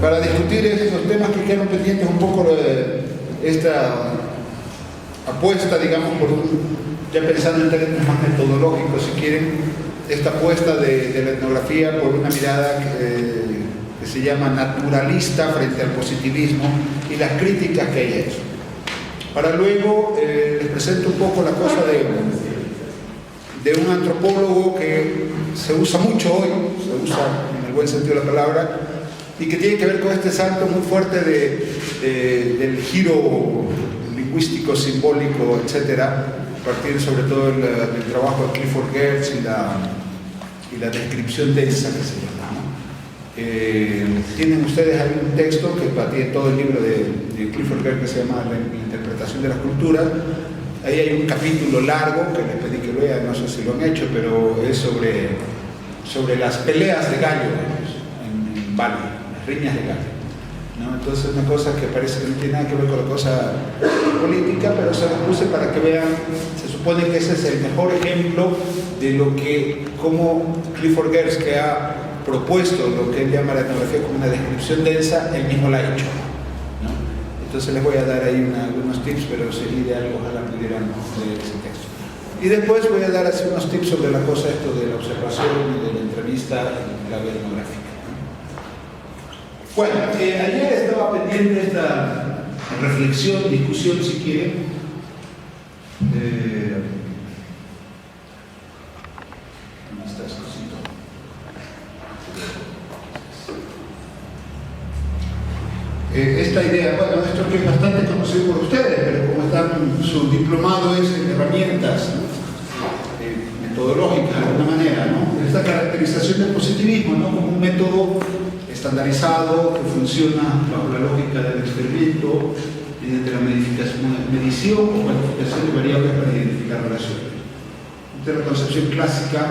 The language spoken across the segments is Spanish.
para discutir estos temas que quedan pendientes un poco esta apuesta, digamos, ya pensando en términos más metodológicos, si quieren, esta apuesta de la etnografía por una mirada que se llama naturalista frente al positivismo y las críticas que hay a eso. Para luego les presento un poco la cosa de un antropólogo que se usa mucho hoy, se usa en el buen sentido de la palabra, y que tiene que ver con este salto muy fuerte del giro lingüístico, simbólico, etcétera, a partir sobre todo del trabajo de Clifford Geertz y la descripción densa que se llama, ¿no? Tienen ustedes ahí un texto que tiene todo el libro de Clifford Geertz que se llama La interpretación de las culturas. Ahí hay un capítulo largo que les pedí que lean, no sé si lo han hecho, pero es sobre las peleas de gallo en Bali, las riñas de gallo, ¿no? Entonces, una cosa que parece que no tiene nada que ver con la cosa política, pero se lo puse para que vean. Se supone que ese es el mejor ejemplo de cómo Clifford Geertz, que ha propuesto lo que él llama la etnografía como una descripción densa, él mismo la ha hecho, ¿no? Entonces les voy a dar ahí algunos tips, pero sería ideal, ojalá pudieran leer ese texto. Y después voy a dar así unos tips sobre la cosa esto de la observación y de la entrevista en clave etnográfica. Bueno, ayer estaba pendiente esta reflexión, discusión, si quieren. ¿Dónde está ese cosito? Esta idea, bueno, esto que es bastante conocido por ustedes, pero como su diplomado es en herramientas, ¿no? Metodológicas de alguna manera, ¿no? Esta caracterización del positivismo, ¿no? Como un método estandarizado que funciona bajo la lógica del experimento mediante la medición o cuantificación de variables para identificar relaciones. Esta es la concepción clásica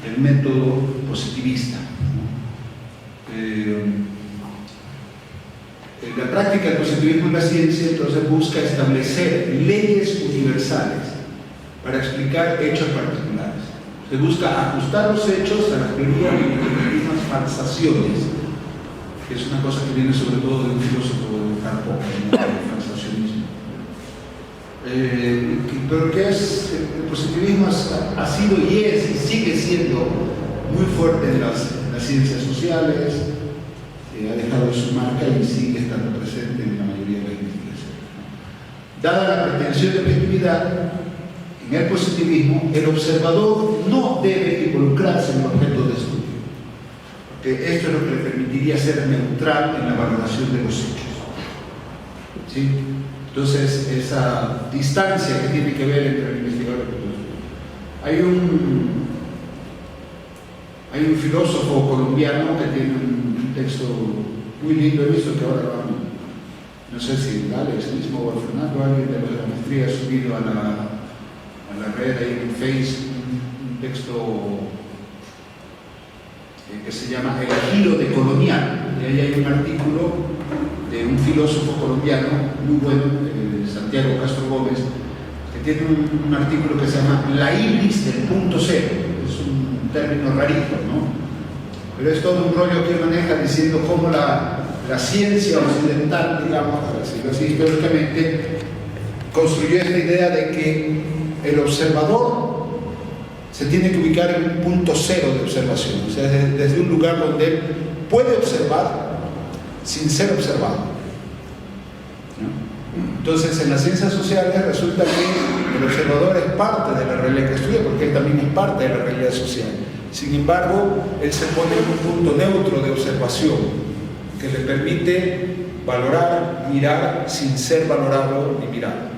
del método positivista, ¿no? La práctica del positivismo en la ciencia entonces busca establecer leyes universales para explicar hechos particulares. Se busca ajustar los hechos a las teorías de las mismas falsaciones, que es una cosa que viene sobre todo de un filósofo de Karl Popper, ¿no? El falsacionismo. Pero que es, el positivismo ha sido y es y sigue siendo muy fuerte en las ciencias sociales, ha dejado su marca y sigue estando presente en la mayoría de las investigaciones. Dada la pretensión de objetividad, en el positivismo, el observador no debe involucrarse en el objeto de estudio, porque esto es lo que le permitiría ser neutral en la valoración de los hechos, ¿sí? Entonces, esa distancia que tiene que ver entre el investigador y el estudio. Hay un filósofo colombiano que tiene un texto muy lindo, he visto que ahora no sé si Alex mismo o Fernando, alguien de la maestría, ha subido a la red ahí en Facebook un texto que se llama El giro de colonial, y ahí hay un artículo de un filósofo colombiano muy bueno, Santiago Castro Gómez, que tiene un artículo que se llama La ibris del punto cero. Es un término rarito, ¿no? Pero es todo un rollo que él maneja diciendo cómo la ciencia occidental, digamos, para decirlo así históricamente, construyó esta idea de que el observador se tiene que ubicar en un punto cero de observación, o sea, desde un lugar donde él puede observar sin ser observado, ¿no? Entonces, en las ciencias sociales resulta que el observador es parte de la realidad que estudia, porque él también es parte de la realidad social. Sin embargo, él se pone en un punto neutro de observación que le permite valorar, mirar sin ser valorado ni mirado,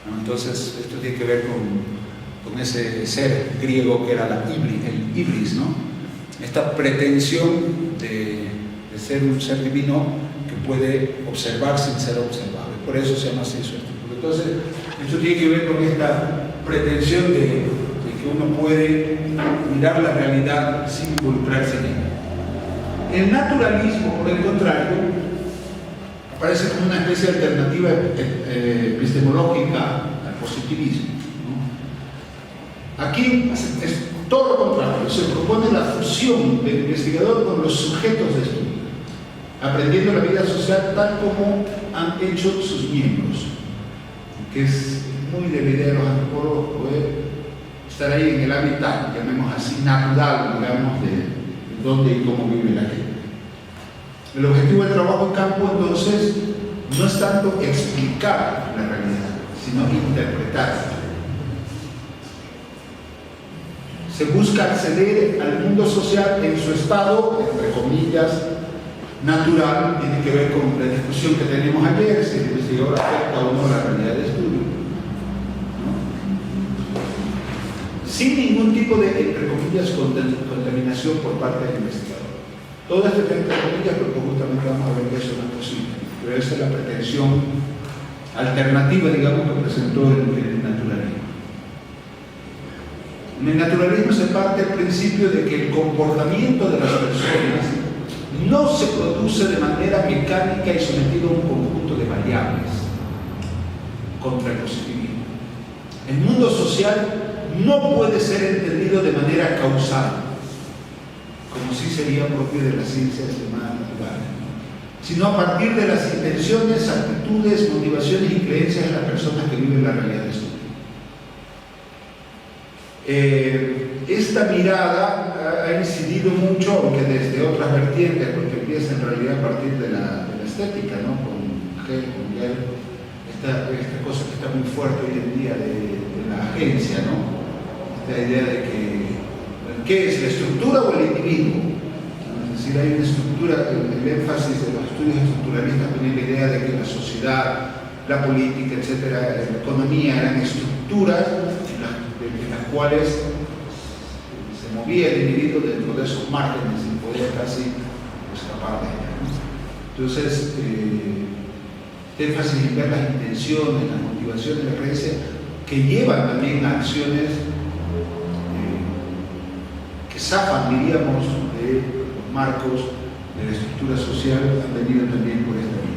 ¿no? Entonces, esto tiene que ver con ese ser griego que era el ibris, ¿no? Esta pretensión de ser un ser divino que puede observar sin ser observado. Por eso se llama así su artículo. Entonces, esto tiene que ver con esta pretensión de que uno puede mirar la realidad sin involucrarse en ella. El naturalismo, por el contrario, aparece como una especie de alternativa epistemológica al positivismo, ¿no? Aquí Todo lo contrario, se propone la fusión del investigador con los sujetos de estudio, aprendiendo la vida social tal como han hecho sus miembros, que es muy de la idea de los antropólogos poder estar ahí en el hábitat, llamemos así, natural, digamos, de dónde y cómo vive la gente. El objetivo del trabajo en campo, entonces, no es tanto explicar la realidad, sino interpretarla. Se busca acceder al mundo social en su estado, entre comillas, natural. Tiene que ver con la discusión que tenemos ayer, si el investigador afecta o no la realidad de estudio, ¿no? Sin ningún tipo de, entre comillas, contaminación por parte del investigador. Todo esto está entre comillas porque justamente vamos a ver que eso no es posible. Pero esa es la pretensión alternativa, digamos, que presentó el naturalismo. En el naturalismo se parte el principio de que el comportamiento de las personas no se produce de manera mecánica y sometido a un conjunto de variables contra el positivismo. El mundo social no puede ser entendido de manera causal, como sí sería propio de las ciencias llamadas naturales, sino a partir de las intenciones, actitudes, motivaciones y creencias de las personas que viven la realidad de estudio. Esta mirada ha incidido mucho, aunque desde otras vertientes, porque empieza en realidad a partir de la estética, ¿no? Con Hegel, con Gell, esta cosa que está muy fuerte hoy en día de la agencia, ¿no? Esta idea de que, ¿qué es la estructura o el individuo? Es decir, hay una estructura, el énfasis de los estudios estructuralistas tiene la idea de que la sociedad, la política, etcétera, la economía eran estructuras en las cuales se movía el individuo dentro de esos márgenes sin poder casi escapar de ellos. Entonces, énfasis en ver las intenciones, las motivaciones, la creencia, que llevan también a acciones que zafan, diríamos, de los marcos de la estructura social, han venido también por esta vía.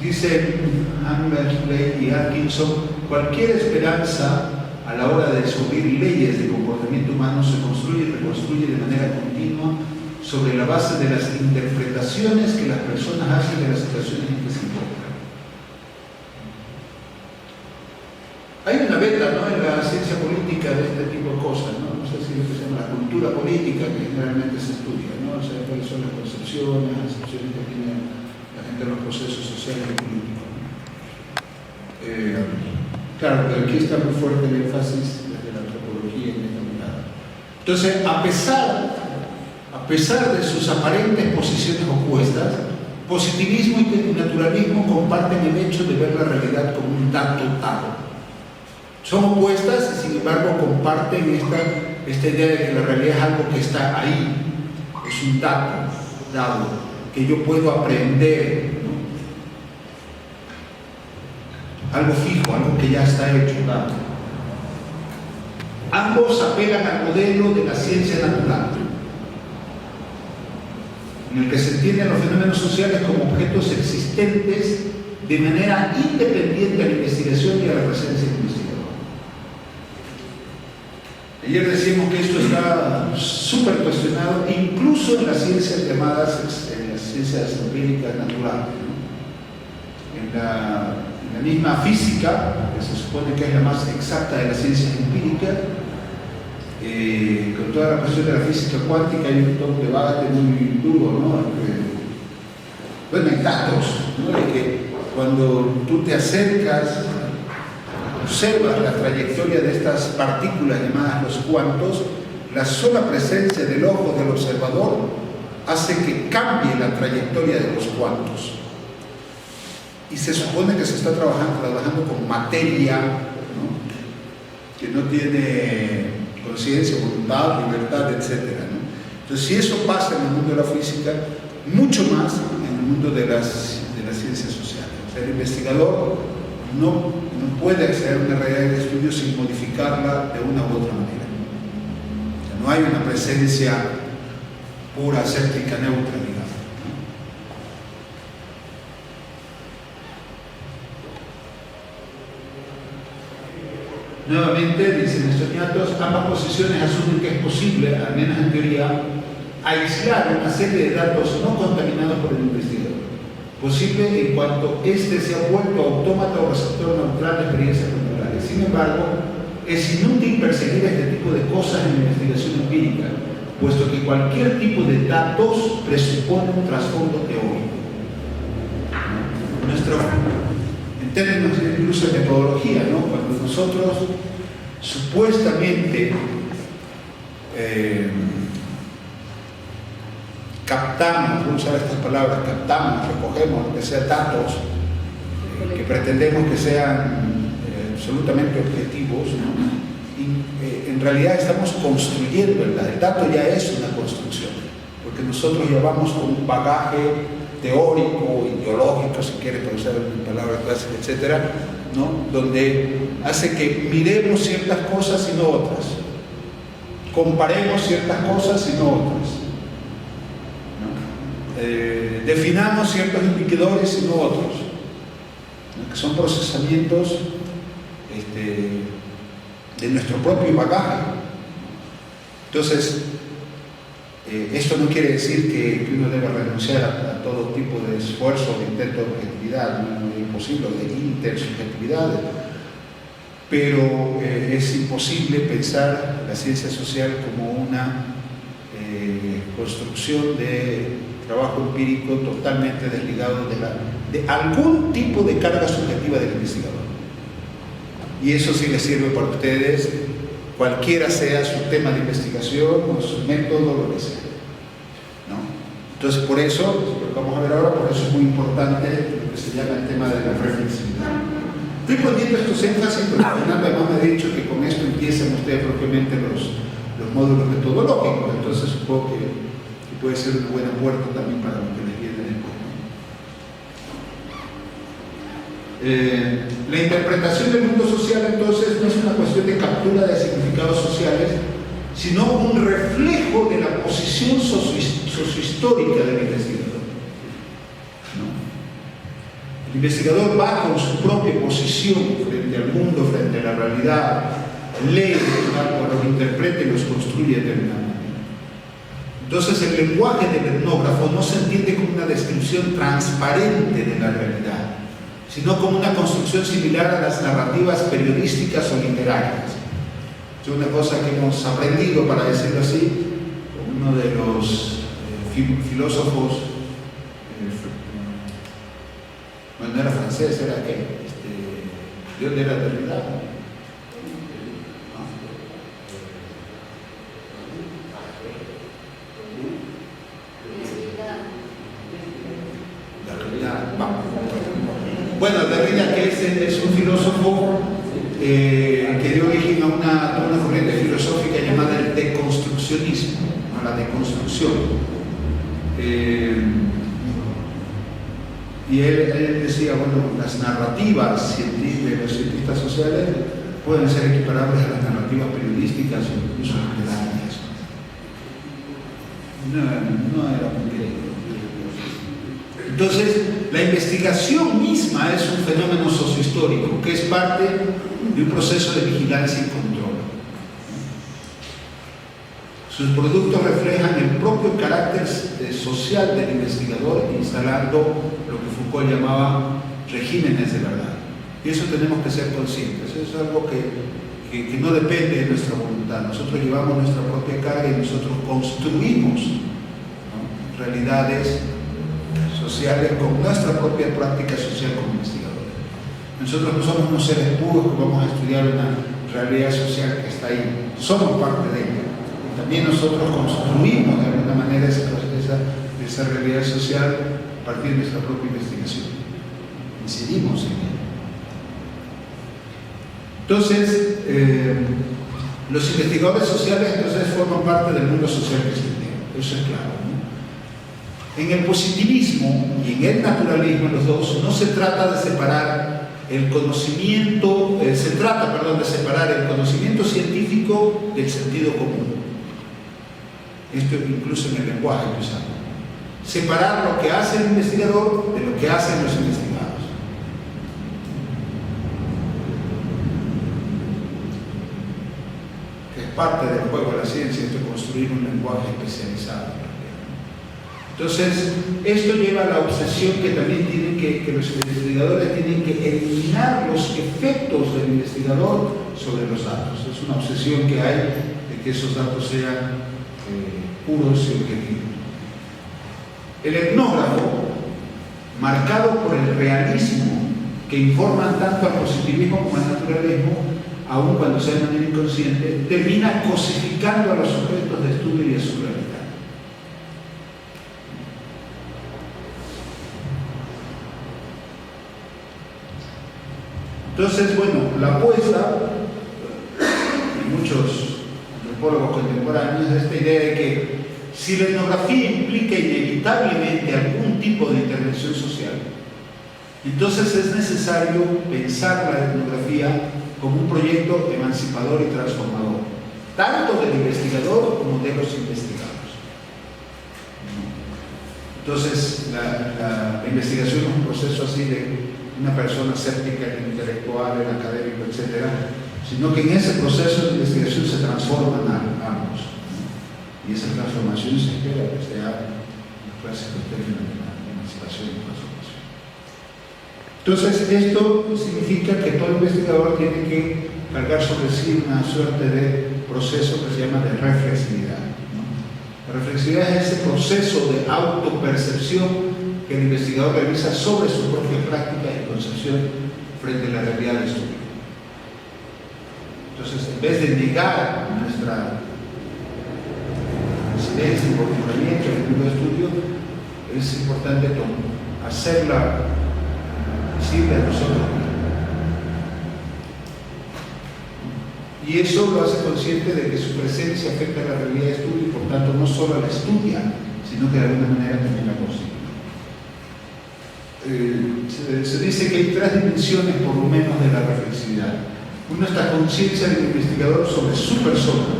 Dicen Hammersley y Atkinson, cualquier esperanza a la hora de descubrir leyes de comportamiento humano se construye y reconstruye de manera continua sobre la base de las interpretaciones que las personas hacen de las situaciones en que se encuentran. Hay una beta, ¿no?, en la ciencia política de este tipo de cosas, ¿no? No sé si lo que se llama la cultura política, que generalmente se estudia, ¿no? O sea, cuáles son las concepciones, las acepciones que tiene la gente en los procesos sociales y políticos. Claro, pero aquí está muy fuerte el énfasis desde la antropología en esta mirada. Entonces, a pesar de sus aparentes posiciones opuestas, positivismo y naturalismo comparten el hecho de ver la realidad como un dato dado. Son opuestas y sin embargo comparten esta idea de que la realidad es algo que está ahí, es un dato dado, que yo puedo aprender, ¿no? Algo fijo, algo que ya está hecho, dado. Ambos apelan al modelo de la ciencia natural, en el que se entienden los fenómenos sociales como objetos existentes de manera independiente a la investigación y a la presencia del investigador. Ayer decíamos que esto está súper cuestionado, incluso en las ciencias llamadas, en las ciencias empíricas naturales, ¿no? En la misma física, que se supone que es la más exacta de las ciencias empíricas, con toda la cuestión de la física cuántica hay un debate muy duro, ¿no? Bueno, hay datos, ¿no?, de que cuando tú te acercas, observas la trayectoria de estas partículas llamadas los cuantos, la sola presencia del ojo del observador hace que cambie la trayectoria de los cuantos. Y se supone que se está trabajando con materia, ¿no?, que no tiene conciencia, voluntad, libertad, etc., ¿no? Entonces, si eso pasa en el mundo de la física, mucho más en el mundo de las ciencias sociales. O sea, el investigador no puede acceder a una realidad de estudio sin modificarla de una u otra manera. O sea, no hay una presencia pura, aséptica, neutra, digamos. Nuevamente, dicen estos ñatos, ambas posiciones asumen que es posible, al menos en teoría, aislar una serie de datos no contaminados por el investigador. Posible en cuanto éste se ha vuelto autómata o receptor neutral de experiencias culturales. Sin embargo, es inútil perseguir este tipo de cosas en la investigación empírica, puesto que cualquier tipo de datos presupone un trasfondo teórico. En términos incluso de metodología, ¿no? Cuando nosotros supuestamente captamos, voy a usar estas palabras, captamos, recogemos, que sean datos que pretendemos que sean absolutamente objetivos, ¿no? Y en realidad estamos construyendo, ¿verdad? El dato ya es una construcción, porque nosotros llevamos con un bagaje teórico, ideológico, si quiere, para usar una palabra clásica, etcétera, ¿no? Donde hace que miremos ciertas cosas y no otras, comparemos ciertas cosas y no otras, ¿no? Definamos ciertos indicadores y no otros, ¿no? Que son procesamientos de nuestro propio bagaje. Entonces, esto no quiere decir que uno deba renunciar a todo tipo de esfuerzo, de intento de objetividad, no es imposible, de intersubjetividad, pero es imposible pensar la ciencia social como una construcción de trabajo empírico totalmente desligado de algún tipo de carga subjetiva del investigador. Y eso sí les sirve para ustedes, cualquiera sea su tema de investigación o su método, lo que sea, ¿no? Entonces, por eso, lo que vamos a ver ahora, por eso es muy importante lo que se llama el tema de la reflexividad. Estoy poniendo estos énfasis porque Fernando además me ha dicho que con esto empiezan ustedes propiamente los módulos metodológicos, entonces supongo que puede ser una buena puerta también para lo que les viene después. La interpretación del mundo social entonces no es una cuestión de captura de significados sociales, sino un reflejo de la posición sociohistórica del investigador, ¿no? El investigador va con su propia posición frente al mundo, frente a la realidad, lee, los interpreta y los construye de una manera. Entonces el lenguaje del etnógrafo no se entiende como una descripción transparente de la realidad, sino como una construcción similar a las narrativas periodísticas o literarias. Es una cosa que hemos aprendido, para decirlo así, uno de los filósofos, bueno, no era francés, era qué, ¿de dónde era Derrida? Bueno, Derrida, que es un filósofo que dio origen a una corriente filosófica llamada el deconstruccionismo, a la deconstrucción. Y él decía, bueno, las narrativas de los cientistas sociales pueden ser equiparables a las narrativas periodísticas o incluso literarias. No era muy querido. Entonces, la investigación misma es un fenómeno sociohistórico que es parte de un proceso de vigilancia y control. Sus productos reflejan el propio carácter social del investigador, instalando lo que Foucault llamaba regímenes de verdad. Y eso tenemos que ser conscientes. Eso es algo que no depende de nuestra voluntad. Nosotros llevamos nuestra propia carga y nosotros construimos, ¿no?, realidades sociales con nuestra propia práctica social como investigadores. Nosotros no somos unos seres puros que vamos a estudiar una realidad social que está ahí, somos parte de ella. Y también nosotros construimos de alguna manera esa realidad social a partir de nuestra propia investigación. Incidimos en ella. Entonces, los investigadores sociales entonces forman parte del mundo social que se tiene. Eso es claro, ¿no? En el positivismo y en el naturalismo, los dos, no se trata de separar el conocimiento, de separar el conocimiento científico del sentido común. Esto incluso en el lenguaje que usamos. Separar lo que hace el investigador de lo que hacen los investigados. parte del juego de la ciencia, esto es construir un lenguaje especializado. Entonces, esto lleva a la obsesión que también tienen que los investigadores tienen que eliminar los efectos del investigador sobre los datos. Es una obsesión que hay de que esos datos sean puros y objetivos. El etnógrafo, marcado por el realismo que informan tanto al positivismo como al naturalismo, aun cuando sea de manera inconsciente, termina cosificando a los sujetos de estudio y a su realidad. Entonces, bueno, la apuesta, y muchos antropólogos contemporáneos, es esta idea de que si la etnografía implica inevitablemente algún tipo de intervención social, entonces es necesario pensar la etnografía como un proyecto emancipador y transformador, tanto del investigador como de los investigados. Entonces, la investigación es un proceso así de una persona escéptica, el intelectual, el académico, etc., sino que en ese proceso de investigación se transforman ambos, ¿no? Y esa transformación se espera que sea el clásico término de la emancipación y transformación. Entonces, esto significa que todo investigador tiene que cargar sobre sí una suerte de proceso que se llama de reflexividad, ¿no? La reflexividad es ese proceso de autopercepción que el investigador realiza sobre su propia práctica y concepción frente a la realidad del estudio. Entonces, en vez de negar nuestra incidencia y involucramiento en el mundo de estudio, es importante hacerla visible a nosotros mismos. Y eso lo hace consciente de que su presencia afecta a la realidad de estudio y por tanto no solo la estudia, sino que de alguna manera también la consigue. Se dice que hay tres dimensiones por lo menos de la reflexividad. Una es la conciencia del investigador sobre su persona,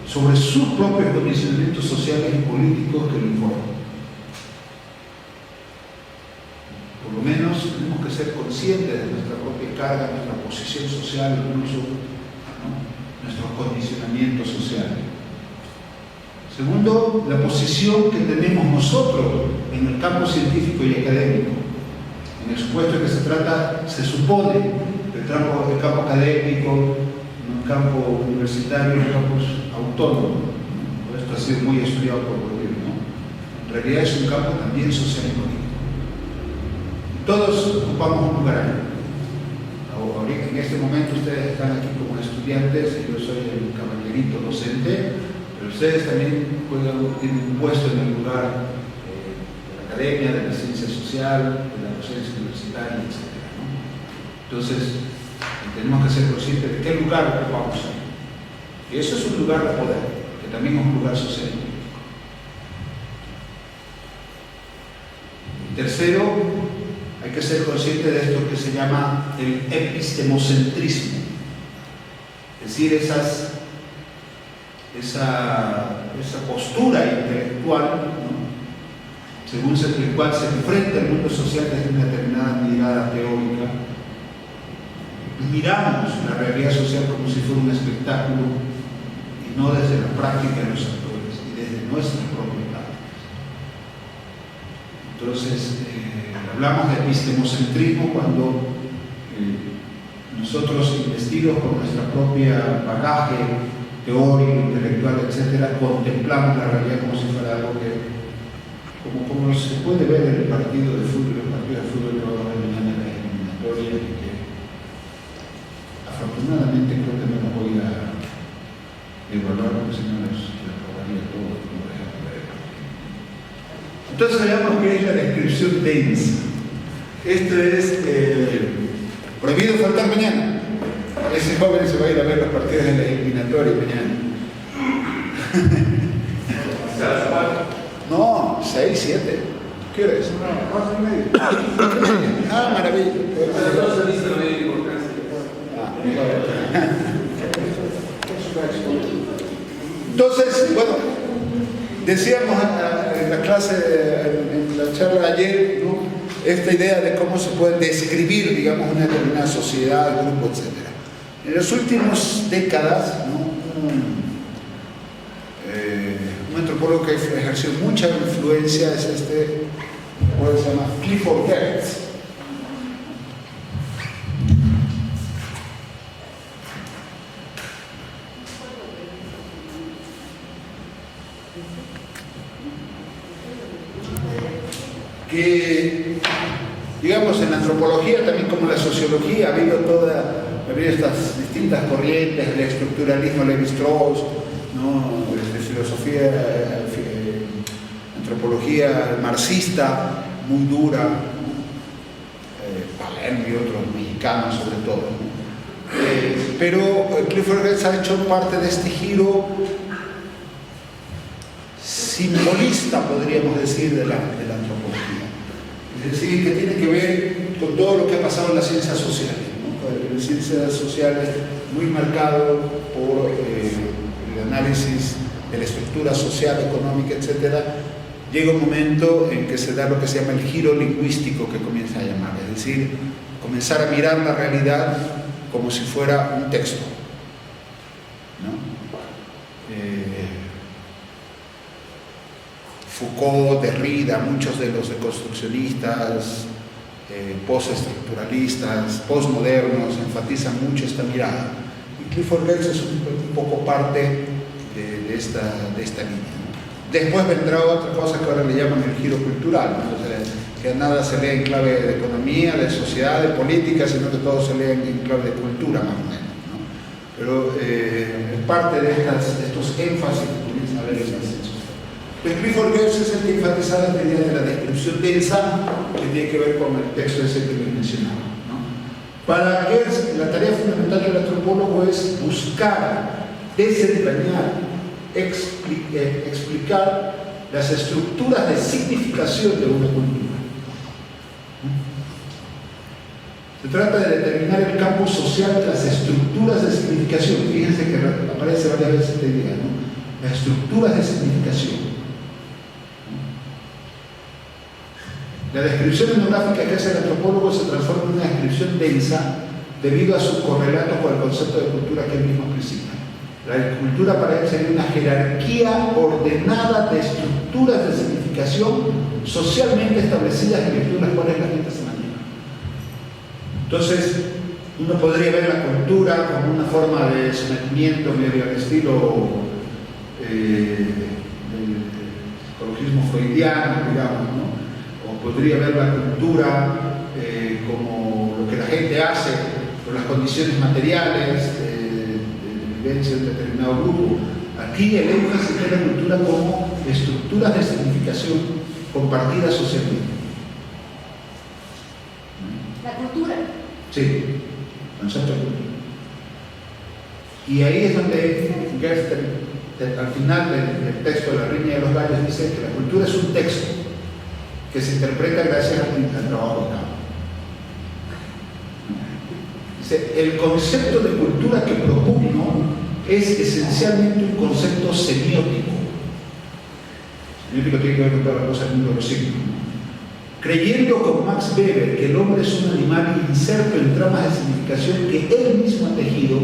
sobre sus propios condicionamientos sociales y políticos que lo informan. Por lo menos tenemos que ser conscientes de nuestra propia carga, nuestra posición social, incluso, ¿no?, nuestros condicionamientos sociales. Segundo, la posición que tenemos nosotros en el campo científico y académico. En el supuesto que se supone que el campo académico, un campo universitario, un campo autónomo, ¿no? Esto ha sido muy estudiado por Bourdieu, ¿no? En realidad es un campo también social y político. Todos ocupamos un lugar ahí. Ahorita, en este momento ustedes están aquí como estudiantes y yo soy el caballerito docente. Pero ustedes también tienen un puesto en el lugar de la academia, de la ciencia social, de la docencia universitaria, etc., ¿no? Entonces, tenemos que ser conscientes de qué lugar ocupamos ahí. Y eso es un lugar de poder, que también es un lugar social. Y tercero, hay que ser consciente de esto que se llama el epistemocentrismo. Es decir, esa postura intelectual, ¿no?, según el cual se enfrenta el mundo social desde una determinada mirada teórica. Miramos la realidad social como si fuera un espectáculo y no desde la práctica de los actores y desde nuestras propias prácticas. Entonces, hablamos de epistemocentrismo cuando nosotros, investidos por nuestra propia bagaje teórico, intelectual, etcétera, contemplamos la realidad como si fuera algo que, como se puede ver en el partido de fútbol, que va a haber mañana en la eliminatoria, y que afortunadamente creo que no lo voy a evaluar porque si no les aprobaría todo, como dejan ver. Entonces veamos qué es la descripción densa. Esto es prohibido faltar mañana. Ese joven se va a ir a ver los partidos de la eliminatoria mañana. No, 6, 7. ¿Qué hora es? No, 4:30. Ah, maravilla. Entonces, bueno, decíamos en la clase, en la charla de ayer, ¿no?, esta idea de cómo se puede describir, digamos, una determinada sociedad, grupo, etc. En las últimas décadas, ¿no?, un antropólogo que ejerció mucha influencia, es este, ¿cómo se llama? Clifford Geertz. Que, digamos, en la antropología, también como en la sociología, ha habido estas distintas corrientes, el estructuralismo Levi-Strauss, ¿no? Filosofía, antropología marxista, muy dura, Palermo y otros mexicanos sobre todo. Pero Clifford Geertz ha hecho parte de este giro simbolista, podríamos decir, de la antropología. Es decir, que tiene que ver con todo lo que ha pasado en las ciencias sociales, ¿no? Las ciencias sociales muy marcado por el análisis de la estructura social, económica, etc. Llega un momento en que se da lo que se llama el giro lingüístico, que comienza a llamar, es decir, comenzar a mirar la realidad como si fuera un texto, ¿no? Foucault, Derrida, muchos de los deconstruccionistas, postestructuralistas, postmodernos enfatizan mucho esta mirada. Y Clifford Geertz es un poco parte de esta línea, ¿no? Después vendrá otra cosa que ahora le llaman el giro cultural, ¿no? Entonces, que nada se lee en clave de economía, de sociedad, de política, sino que todo se lee en clave de cultura, más o menos, ¿no? Pero parte de estos énfasis que comienzan a ver en las ciencias. Pues Clifford Geertz es el que enfatiza la idea de la descripción densa, que tiene que ver con el texto ese que les mencionaba, ¿no? Para Geertz, la tarea fundamental del antropólogo es buscar, desentrañar, explicar las estructuras de significación de una cultura. Se trata de determinar el campo social de las estructuras de significación. Fíjense que aparece varias veces esta idea, ¿no? Las estructuras de significación. La descripción etnográfica que hace el antropólogo se transforma en una descripción densa debido a su correlato con el concepto de cultura que él mismo precisa. La cultura para él sería una jerarquía ordenada de estructuras de significación socialmente establecidas en virtud de las cuales la gente se maneja. Entonces, uno podría ver la cultura como una forma de sometimiento medio al estilo del psicologismo freudiano, digamos, ¿no? O podría ver la cultura como lo que la gente hace por las condiciones materiales de vivencia de un determinado grupo. Aquí el énfasis de la cultura como estructuras de significación compartidas socialmente. ¿La cultura? Sí, concepto de cultura. Y ahí es donde Geertz, al final del texto de La Riña de los Gallos, dice que la cultura es un texto que se interpreta gracias al trabajo de campo. Dice, el concepto de cultura que propugno es esencialmente un concepto semiótico. Semiótico tiene que ver con todas las cosas del mundo de los signos, ¿no? Creyendo con Max Weber que el hombre es un animal inserto en tramas de significación que él mismo ha tejido,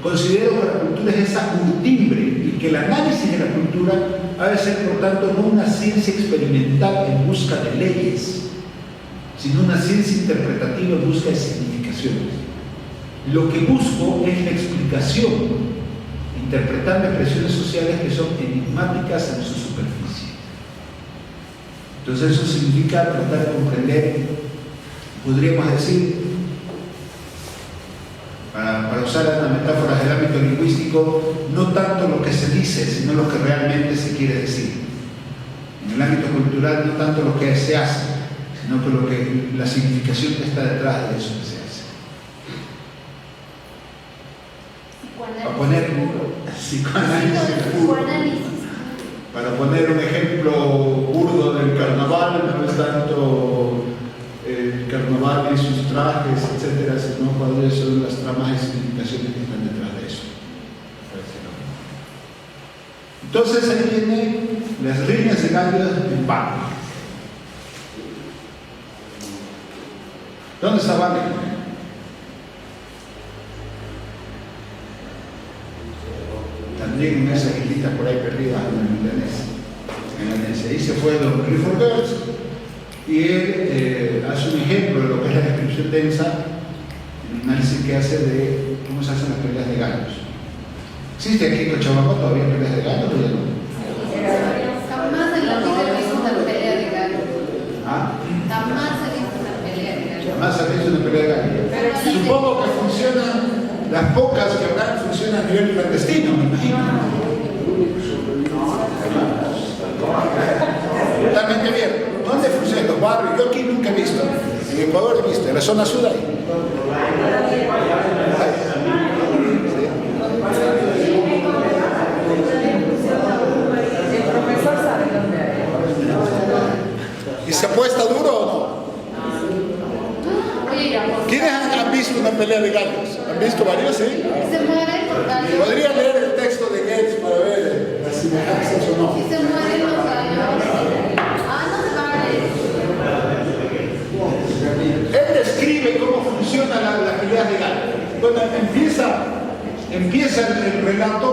considero que la cultura es esa urdimbre y que el análisis de la cultura ha de ser, por tanto, no una ciencia experimental en busca de leyes, sino una ciencia interpretativa en busca de significaciones. Lo que busco es la explicación, interpretando expresiones sociales que son enigmáticas en su superficie. Entonces eso significa tratar de comprender, podríamos decir, para usar una metáfora del ámbito lingüístico, no tanto lo que se dice, sino lo que realmente se quiere decir. En el ámbito cultural, no tanto lo que se hace, sino que la significación que está detrás de eso que se hace. Para poner un ejemplo burdo del carnaval, no es tanto el carnaval y sus trajes, etcétera, sino cuáles son las tramas y significaciones que están detrás de eso. Entonces ahí vienen las riñas de gallos en Vale. ¿Dónde está Vale? también en esas islitas por ahí perdidas en la Indonesia. Ahí se fue Don Clifford Geertz y él hace un ejemplo de lo que es la descripción densa, el análisis que hace de cómo se hacen las peleas de gallos. ¿Existe aquí en Cochabamba todavía peleas de gallos o ya no? Jamás en la vida he visto una pelea de gallos. ¿Ah? Jamás he visto una pelea de gallos. Jamás se ha visto una pelea de gallos. Supongo que funcionan, las pocas que habrán funcionan a nivel clandestino, me imagino. Totalmente bien. ¿Dónde funciona? En los barrios. Yo aquí nunca he visto. En Ecuador he visto. En la zona sur ahí. El profesor sabe dónde hay. ¿Y se apuesta duro o no? ¿Quiénes han visto una pelea de gallos? ¿Han visto varios, sí? Se mueren por gallos. ¿Podría leer el texto de Geertz para ver las semejanzas o no? Y se mueren los gallos. No se vale. Él describe cómo funciona la pelea de gallos. Bueno, empieza el relato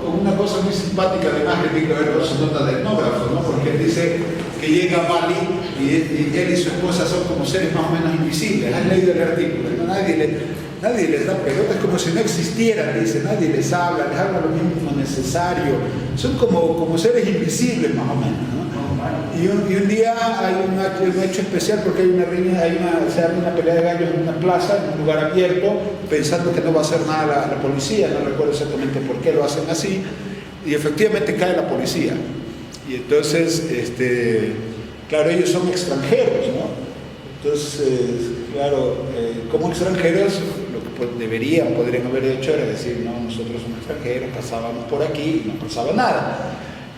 con una cosa muy simpática, además que tiene que ver con su nota de etnógrafo, ¿no? Porque él dice que llega a Bali y él y su esposa son como seres más o menos invisibles. Han leído el artículo, ¿no? Nadie les da pelota, es como si no existieran, dice, nadie les habla lo mínimo necesario. Son como seres invisibles más o menos, ¿no? Y un día hay un hecho especial porque se arma una pelea de gallos en una plaza, en un lugar abierto, pensando que no va a hacer nada la policía, no recuerdo exactamente por qué lo hacen así, y efectivamente cae la policía. Y entonces, claro, ellos son extranjeros, ¿no? Entonces, claro, como extranjeros, lo que podrían haber hecho era decir, no, nosotros somos extranjeros, pasábamos por aquí y no pasaba nada.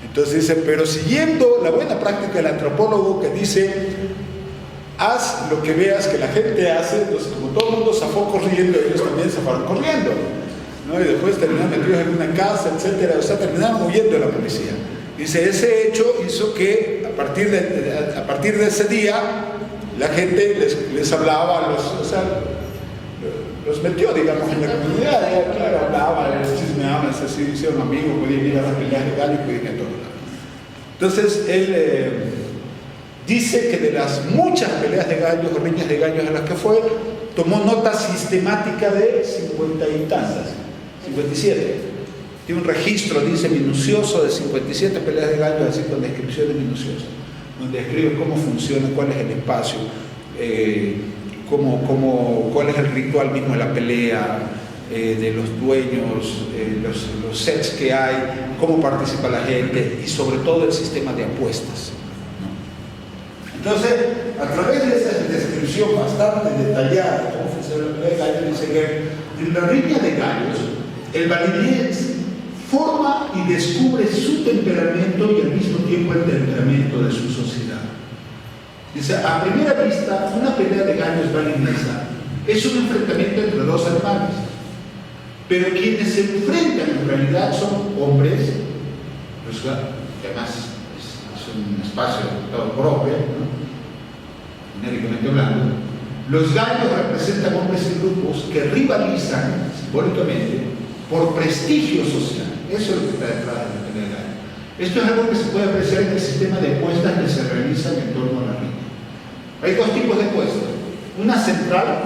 Entonces dice, pero siguiendo la buena práctica del antropólogo que dice, haz lo que veas que la gente hace, entonces como todo el mundo zafó corriendo, ellos también zafaron corriendo, ¿no? Y después terminaron metidos en una casa, etcétera, o sea, terminaron huyendo de la policía. Dice, ese hecho hizo que a partir de ese día la gente les hablaba, los metió, digamos, en la comunidad, ya, claro, hablaban, les chismeaban, se hicieron amigos, podían ir a las peleas de gallos, podían ir a todo lado. Entonces, él dice que de las muchas peleas de gallos o riñas de gallos a las que fue, tomó nota sistemática de 50 y tantas, 57. Tiene un registro, dice, minucioso de 57 peleas de gallos, así con descripciones minuciosas, donde describe cómo funciona, cuál es el espacio, cuál es el ritual mismo de la pelea, de los dueños, los sets que hay, cómo participa la gente y sobre todo el sistema de apuestas, ¿no? Entonces, a través de esa descripción bastante detallada de cómo funciona la pelea de gallos, dice que en la riña de gallos, el baliniense forma y descubre su temperamento y al mismo tiempo el temperamento de su sociedad. Dice, a primera vista, una pelea de gallos balinesa es un enfrentamiento entre dos animales, pero quienes se enfrentan en realidad son hombres, pues, que además es un espacio todo propio, ¿no? Genéricamente hablando. Los gallos representan hombres y grupos que rivalizan simbólicamente por prestigio social. Eso es lo que está detrás de la pelea de gallos. Esto es algo que se puede apreciar en el sistema de apuestas que se realizan en torno a la riña. Hay dos tipos de apuestas. Una central,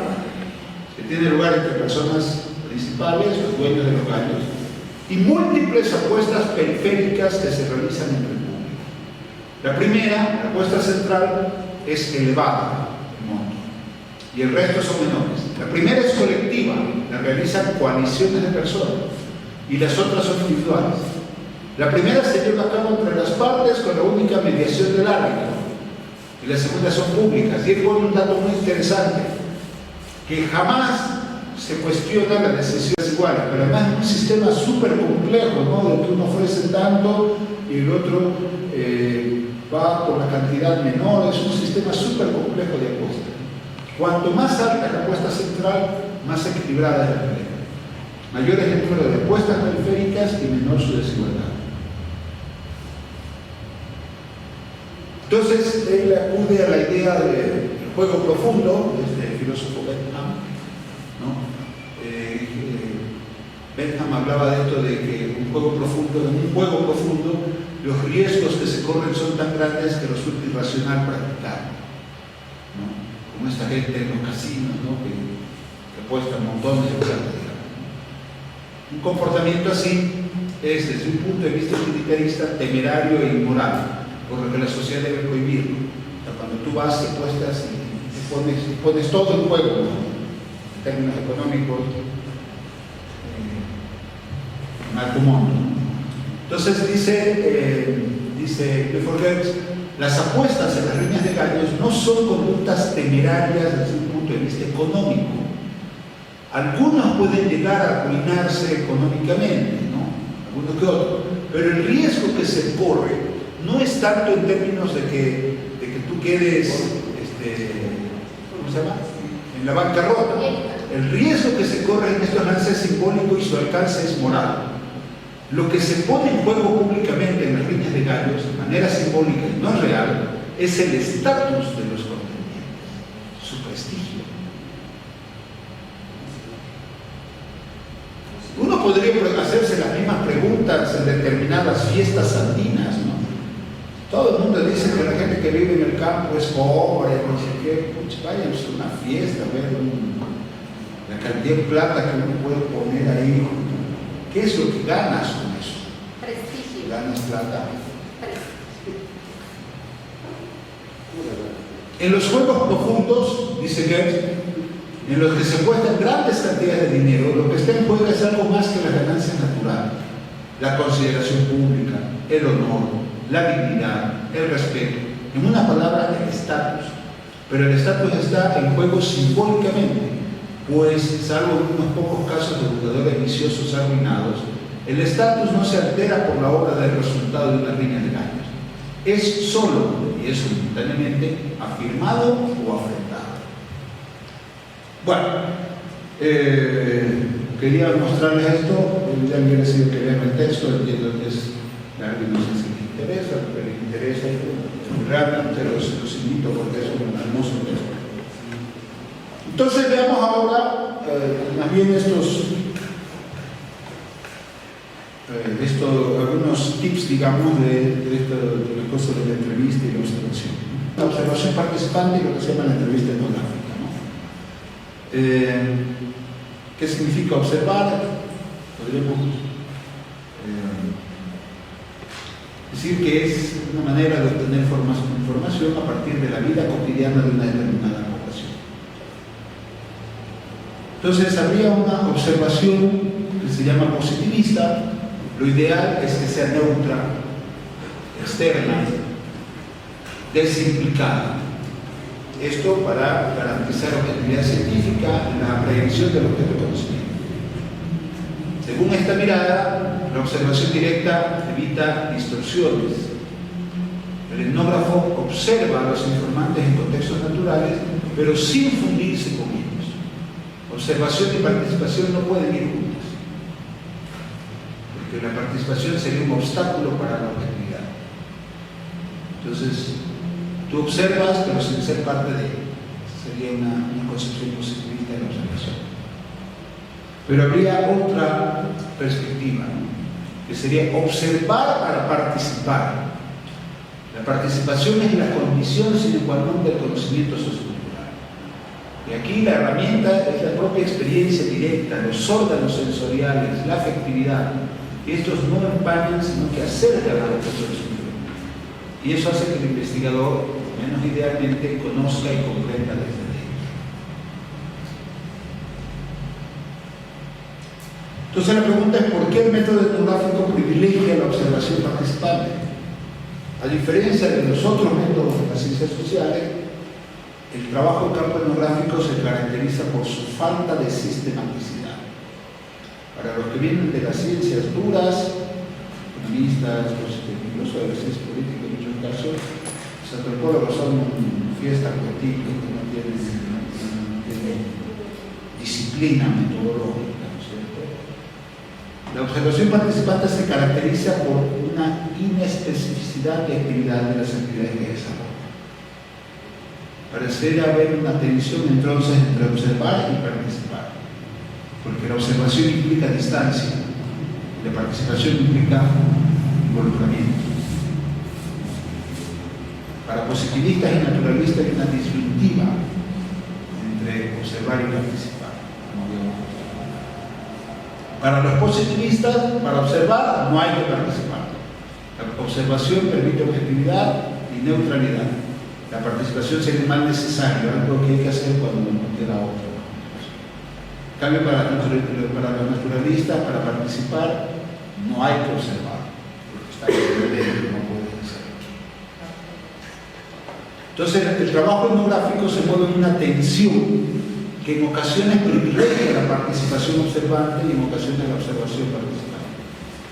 que tiene lugar entre personas principales, los dueños de los gallos, y múltiples apuestas periféricas que se realizan entre el público. La primera, la apuesta central, es elevada en monto, y el resto son menores. La primera es colectiva, la realizan coaliciones de personas, y las otras son individuales. La primera se lleva a cabo entre las partes con la única mediación del árbitro, y las segundas son públicas. Y él pone un dato muy interesante, que jamás se cuestiona las decisiones iguales, pero además es un sistema súper complejo, ¿no? De que uno ofrece tanto y el otro va por la cantidad menor. Es un sistema súper complejo de apuesta. Cuanto más alta es la apuesta central, más equilibrada es la pelea. Mayor es el número de apuestas periféricas y menor su desigualdad. Entonces, él acude a la idea del juego profundo, desde el filósofo Bentham, ¿no? Bentham hablaba de esto, de que en un juego profundo, los riesgos que se corren son tan grandes que resulta irracional practicar, ¿no? Como esta gente en los casinos, ¿no? que apuestan montones de plata, digamos, ¿no? Un comportamiento así es, desde un punto de vista utilitarista, temerario e inmoral, por lo que la sociedad debe prohibirlo. O sea, cuando tú vas y apuestas y pones todo en juego, ¿no? En términos económicos, Marco Monto. Entonces dice Clifford Geertz, las apuestas en las riñas de gallos no son conductas temerarias desde un punto de vista económico. Algunos pueden llegar a arruinarse económicamente, ¿no? Algunos que otros, pero el riesgo que se corre no es tanto en términos de que tú quedes, ¿cómo se llama?, en la bancarrota. El riesgo que se corre en estos lances es simbólico y su alcance es moral. Lo que se pone en juego públicamente en las riñas de gallos, de manera simbólica y no real, es el estatus de los contendientes, su prestigio. Uno podría hacerse las mismas preguntas en determinadas fiestas andinas, ¿no? Todo el mundo dice que la gente que vive en el campo es pobre, no sé qué. Pues vayan a una fiesta, a ver la cantidad de plata que uno puede poner ahí. ¿Qué es lo que ganas con eso? Prestigio. ¿Ganas plata? Prestigio. En los juegos profundos, dice Geertz, en los que se apuestan grandes cantidades de dinero, lo que está en juego es algo más que las ganancias naturales. La consideración pública, el honor, la dignidad, el respeto. En una palabra, el estatus. Pero el estatus está en juego simbólicamente, pues, salvo en unos pocos casos de jugadores viciosos arruinados, el estatus no se altera por la obra del resultado de una riña de gallos. Es solo, y es simultáneamente, afirmado o afrentado. Bueno, quería mostrarles esto. Ya me hubiera sido que vean el texto, entiendo que es largo y no sé si les interesa, pero les interesa, realmente los invito porque es un hermoso texto. Entonces veamos ahora más bien algunos tips, digamos, de las cosas de la entrevista y la observación. La observación participante y lo que se llama la entrevista etnográfica, ¿no? ¿Qué significa observar? Podríamos decir que es una manera de obtener información a partir de la vida cotidiana de una determinada población. Entonces habría una observación que se llama positivista. Lo ideal es que sea neutra, externa, desimplicada. Esto para garantizar objetividad científica en la predicción del objeto de conocimiento. Según esta mirada, la observación directa evita distorsiones. El etnógrafo observa a los informantes en contextos naturales, pero sin fundirse con ellos. Observación y participación no pueden ir juntas, porque la participación sería un obstáculo para la objetividad. Entonces, tú observas, pero sin ser parte de ello. Sería una concepción positivista de la observación. Pero habría otra perspectiva, ¿no?, que sería observar para participar. La participación es la condición sine qua non del conocimiento sociocultural. Y aquí la herramienta es la propia experiencia directa, los órganos sensoriales, la afectividad. Y estos no empañan, sino que acercan a los procesos. Y eso hace que el investigador, menos idealmente, conozca y comprenda desde dentro. Entonces la pregunta es: ¿por qué el método etnográfico privilegia la observación participante? A diferencia de los otros métodos de las ciencias sociales, el trabajo en campo etnográfico se caracteriza por su falta de sistematicidad. Para los que vienen de las ciencias duras, economistas, incluso de las ciencias políticas en muchos casos, los antropólogos son fiestas políticas que no tienen disciplina metodológica, ¿no es cierto? La observación participante se caracteriza por una inespecificidad de actividad de las actividades que desarrolla. Parecería haber una tensión entonces entre observar y participar. porque la observación implica distancia, la participación implica involucramiento. Para positivistas y naturalistas hay una disyuntiva entre observar y participar. Para los positivistas, para observar no hay que participar. La observación permite objetividad y neutralidad. La participación sería más necesario, algo que hay que hacer cuando no queda otra. En cambio, para los naturalistas, para participar, no hay que observar, porque está en el medio, no puede ser. Entonces, el trabajo etnográfico se mueve en una tensión que en ocasiones privilegia la participación observante y en ocasiones la observación participante.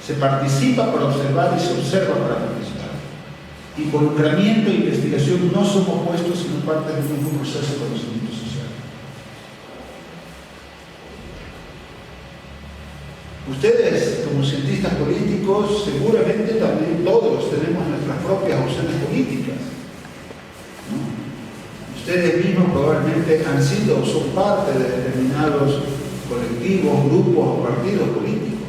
Se participa para observar y se observa para participar. Involucramiento e investigación no son opuestos, sino parte del mismo proceso de conocimiento social. Ustedes, como cientistas políticos, seguramente también todos tenemos nuestras propias opciones políticas, ¿no? Ustedes mismos probablemente han sido o son parte de determinados colectivos, grupos o partidos políticos.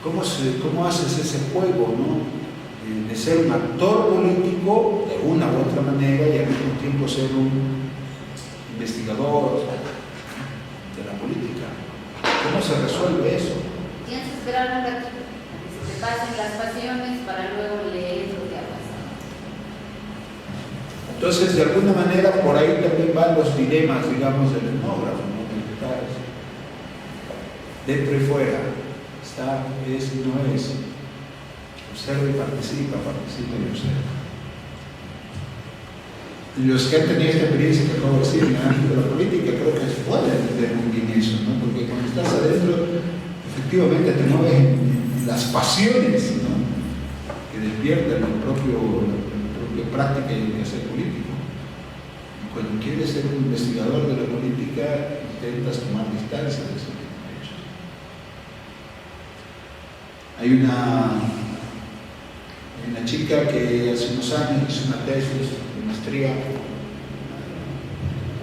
¿Cómo haces ese juego, ¿no? De ser un actor político de una u otra manera y al mismo tiempo ser un investigador de la política? ¿Cómo se resuelve eso? Tienes que esperar un ratito a que se te pasen las pasiones para luego leer lo que ha pasado. Entonces, de alguna manera, por ahí también van los dilemas, digamos, del etnógrafo, ¿no? Dentro y fuera, está, es y no es. Observa y participa y observa. Los que han tenido esta experiencia que acabo de decir en el ámbito de la política, creo que se puede entender muy bien eso, ¿no? Porque cuando estás adentro, efectivamente te mueves en las pasiones, ¿no? Que despiertan la propia práctica y el quehacer político. Y cuando quieres ser un investigador de la política, intentas tomar distancia de ese tipo de hechos. Hay una chica que hace unos años hizo una tesis de maestría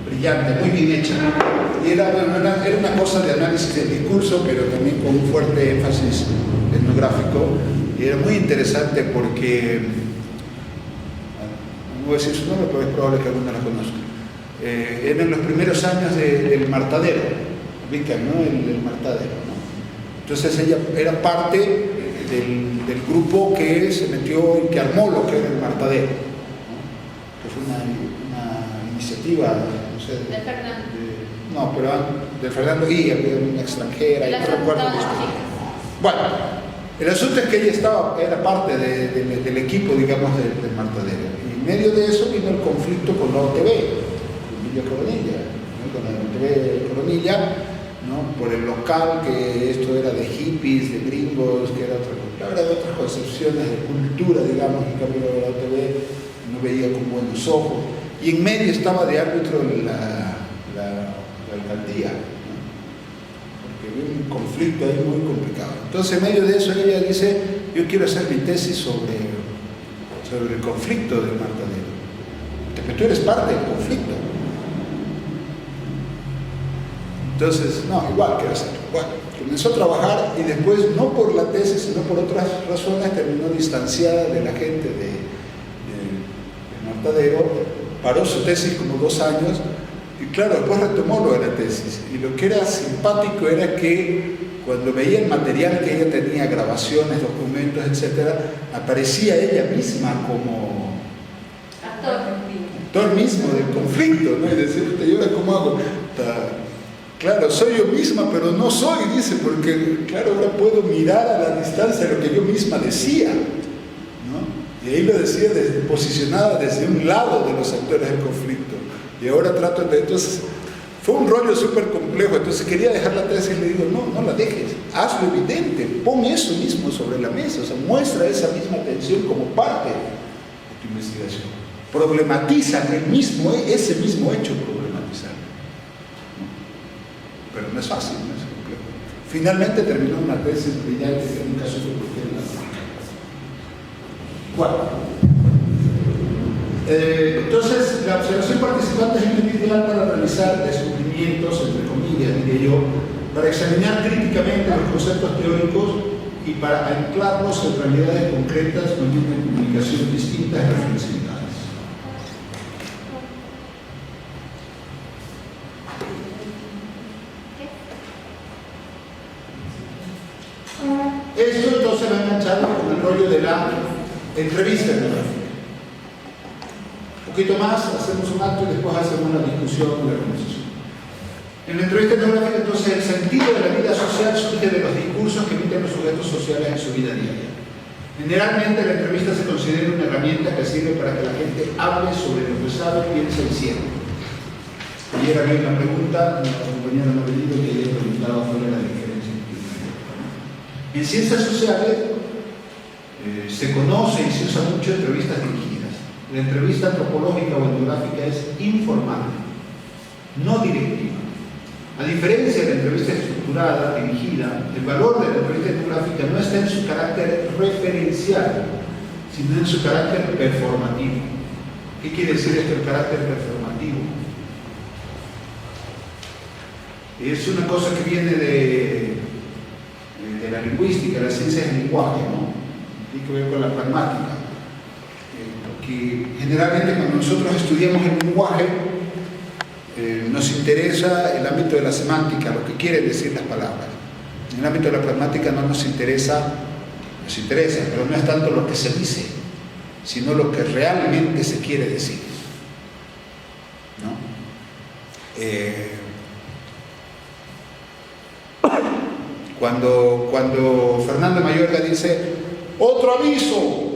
brillante, muy bien hecha, y era una cosa de análisis del discurso, pero también con un fuerte énfasis etnográfico, y era muy interesante porque, no voy a decir su nombre, pero es probable que alguno la conozca. Eran los primeros años del Martadero, ubican, ¿no? El Martadero, ¿no? Entonces ella era parte del grupo que se metió y que armó lo que era el Martadero, ¿no? Que fue una iniciativa, no sé, De Fernando. no, pero de Fernando Guía, que era una extranjera, y no recuerdo mucho. Bueno, el asunto es que ella era parte del equipo, digamos, del Martadero. Y en medio de eso vino el conflicto con la OTB, con Villa Coronilla, ¿no? Con la OTB Coronilla, ¿no? Por el local, que esto era de hippies, de gringos, que era de otras concepciones de cultura, digamos, en cambio la OTB no veía con buenos ojos. Y en medio estaba de árbitro la alcaldía, ¿no? Porque había un conflicto ahí muy complicado. Entonces, en medio de eso, ella dice: yo quiero hacer mi tesis sobre el conflicto del Martadero. Pero tú eres parte del conflicto. Entonces, no, igual quiero hacerlo. Bueno, comenzó a trabajar y después, no por la tesis, sino por otras razones, terminó distanciada de la gente de Martadero, paró su tesis como 2 años y claro, después retomó lo de la tesis. Y lo que era simpático era que cuando veía el material que ella tenía, grabaciones, documentos, etc., aparecía ella misma como actor mismo del conflicto, ¿no? Y decía: ¿y ahora cómo hago? Claro, soy yo misma, pero no soy, dice, porque claro, ahora puedo mirar a la distancia lo que yo misma decía, ¿no? Y ahí lo decía posicionada desde un lado de los actores del conflicto. Y ahora trato de... Entonces, fue un rollo súper complejo. Entonces quería dejar la tesis y le digo: no la dejes, hazlo evidente, pon eso mismo sobre la mesa, o sea, muestra esa misma tensión como parte de tu investigación. Problematiza ese mismo hecho, problematizar. Pero no es fácil, no es complejo. Finalmente terminó una tesis brillante que nunca supe por qué la entonces, la observación participante es un ideal para realizar descubrimientos, entre comillas, diría yo, para examinar críticamente los conceptos teóricos y para anclarlos en realidades concretas con una comunicación distintas y reflexividades. Esto entonces va enganchado con el rollo de la entrevista etnográfica. Un poquito más, hacemos un acto y después hacemos la discusión y la conversación. En la entrevista etnográfica, entonces, el sentido de la vida social surge de los discursos que emiten los sujetos sociales en su vida diaria. Generalmente, la entrevista se considera una herramienta que sirve para que la gente hable sobre lo que sabe, piensa y siente. Ayer había una pregunta, la compañera no ha venido, que ayer preguntaba cuál era la diferencia entre una y otra. En ciencias sociales se conoce y se usa mucho entrevistas dirigidas. La entrevista antropológica o etnográfica es informal, no directiva. A diferencia de la entrevista estructurada, dirigida, el valor de la entrevista etnográfica no está en su carácter referencial, sino en su carácter performativo. ¿Qué quiere decir esto, el carácter performativo? Es una cosa que viene de la lingüística, la ciencia del lenguaje, ¿no? Tiene que ver con la pragmática. Que generalmente cuando nosotros estudiamos el lenguaje, nos interesa el ámbito de la semántica, lo que quieren decir las palabras. En el ámbito de la pragmática no nos interesa, pero no es tanto lo que se dice, sino lo que realmente se quiere decir, ¿no? Cuando Fernando Mayorga dice otro aviso,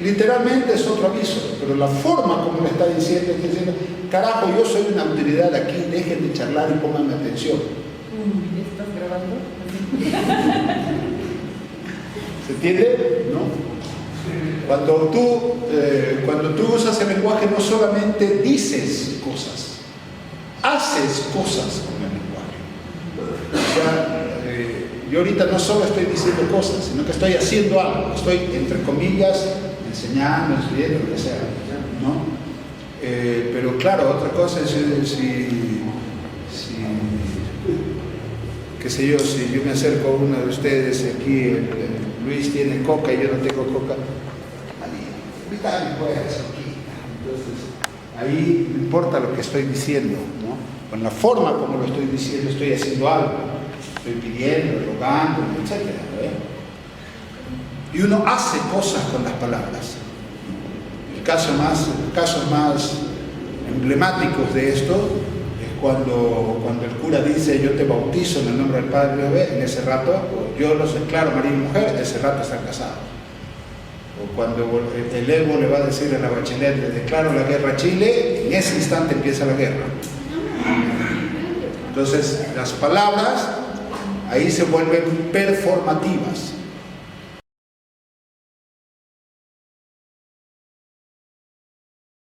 literalmente es otro aviso, pero la forma como lo está diciendo, carajo, yo soy una autoridad aquí, dejen de charlar y pónganme atención. ¿Estás grabando? ¿Se entiende? ¿No? Cuando tú usas el lenguaje, no solamente dices cosas, haces cosas con el lenguaje. O sea, yo ahorita no solo estoy diciendo cosas, sino que estoy haciendo algo, estoy, entre comillas, enseñando, escribiendo, lo que sea, ¿no? Pero claro, otra cosa es qué sé yo, si yo me acerco a uno de ustedes aquí, Luis tiene coca y yo no tengo coca, invítame pues aquí. Entonces, ahí no importa lo que estoy diciendo, ¿no? Con la forma como lo estoy diciendo, estoy haciendo algo, estoy pidiendo, rogando, etc. Y uno hace cosas con las palabras. Casos más emblemáticos de esto es cuando el cura dice yo te bautizo en el nombre del Padre y del Hijo, en ese rato yo los declaro marido y mujer, ese rato están casados. O cuando el Evo le va a decir a la Bachelet, le declaro la guerra a Chile, en ese instante empieza la guerra. Entonces las palabras ahí se vuelven performativas.